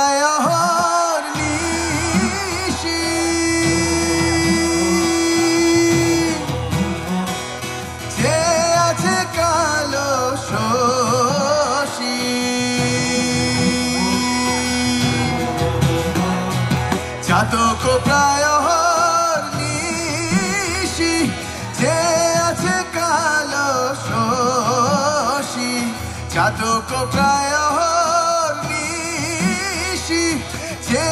প্রায় অহর্নিশি যে আছে কালো শশী চাতক প্রায় অহর্নিশি যে আছে কালো শশী চাতক প্রায় অহর্নিশি যে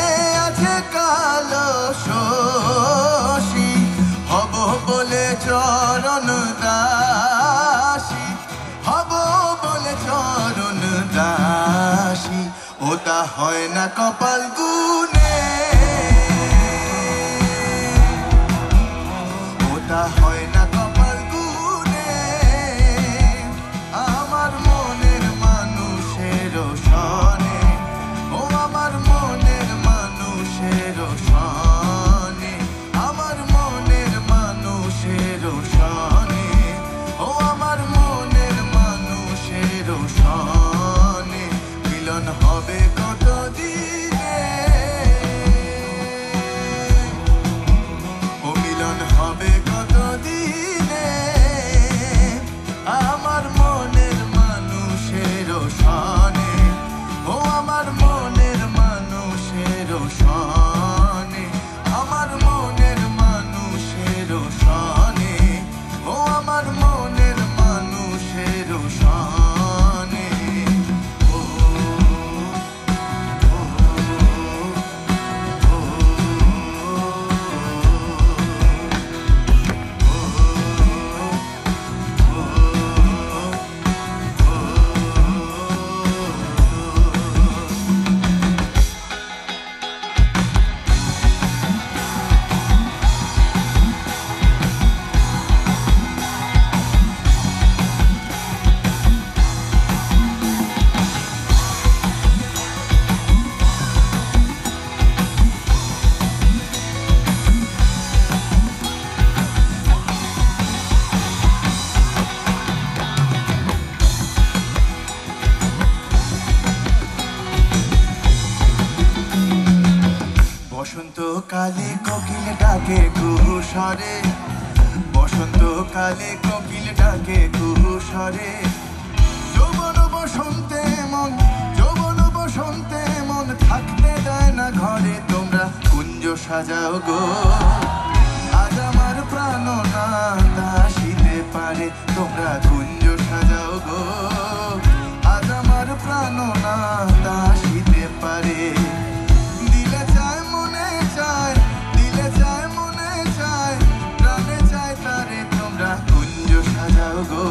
আছে কালো শশী হব বলে চরণ দাসী হব বলে চরণ দাসী ওটা হয় না কপাল গুনে ওটা হয় না কপাল গুনে আমার মনের মানুষের সনে ও আমার মনের মানুষের সনে আমার মনের মানুষের সনে ও আমার মনের মানুষের সনে মিলন হবে কতদিনে ও মিলন হবে কতদিনে আমার মনের মানুষের সনে ও আমার মনের মানুষের সনে আমার মনের মানুষের সনে ও আমার মনের মানুষের সনে ও বসন্তকালে কোকিল ডাকে কুহুসরে বসন্তকালে কোকিল ডাকে কুহুসরে যৌবন বসন্তে মন যৌবন বসন্তে মন থাকতে দেয় না ঘরে তোমরা কুঞ্জ সাজাও গো আজ আমার প্রাণ না দাসিতে পারে তোমরা কুঞ্জ সাজাও গো আজ আমার প্রাণ না দাসিতে পারে দিলে চায় মনে চায় দিলে চায় মনে চায় প্রাণে চায় তারে তোমরা কুঞ্জ সাজাও গো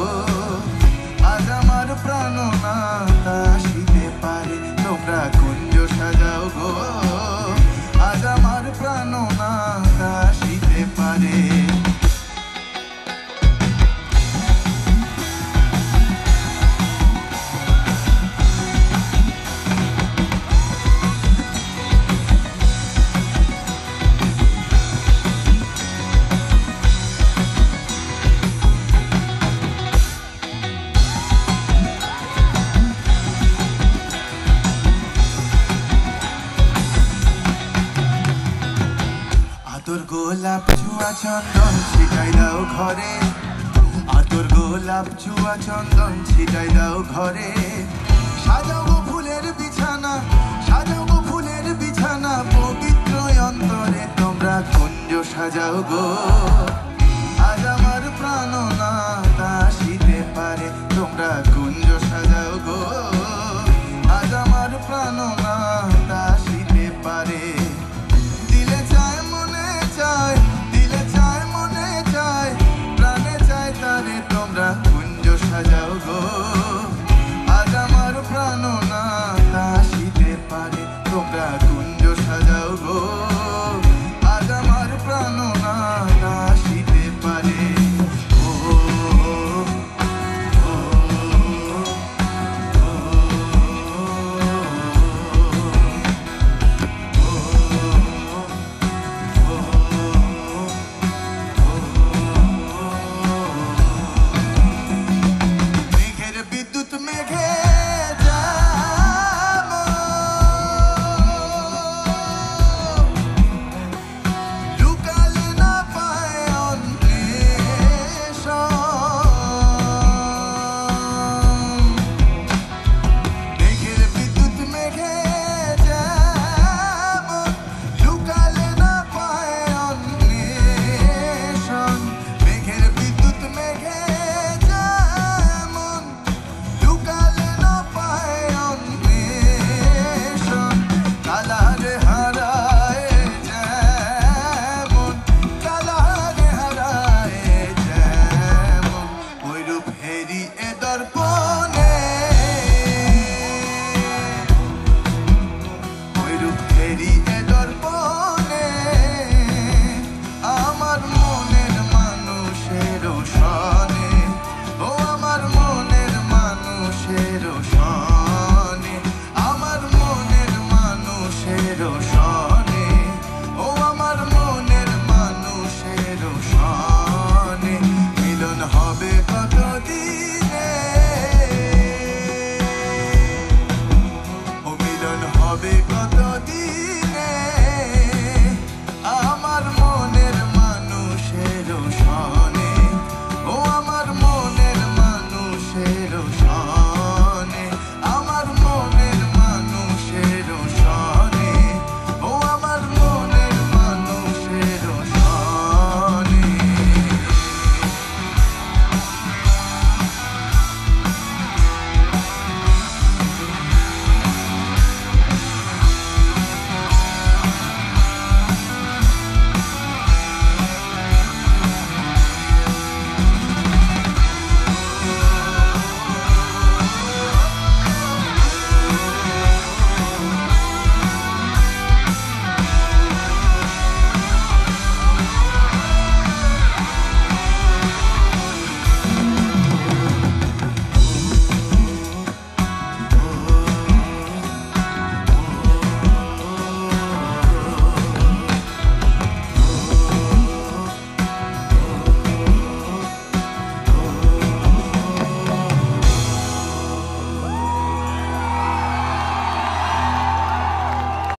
আজ আমার প্রাণ না দাসিতে পারে তোমরা কুঞ্জ সাজাও গো আজ আমার প্রাণ না দাসিতে পারে আতর গোলাপ ছুয়া চন্দন ছিটাই দাও ঘরে আতর গোলাপ ছুয়া চন্দন ছিটাই দাও ঘরে সাজাও গো ফুলের বিছানা সাজাও গো ফুলের বিছানা পবিত্র অন্তরে তোমরা কুঞ্জ সাজাও গো আজ আমার প্রাণ না দাসিতে পারে তোমরা কুঞ্জ সাজাও গো আজ আমার প্রাণ না দাসিতে পারে দিলে চায় মনে চায় দিলে চায় মনে চায় প্রাণে চায় তারে তোমরা কুঞ্জ সাজাও গো আজ আমার প্রাণ না দাসিতে পারে তোমরা কুঞ্জ সাজাও গো আজ আমার প্রাণ না দাসিতে পারে ও মেঘের বিদ্যুৎ মেঘে এলো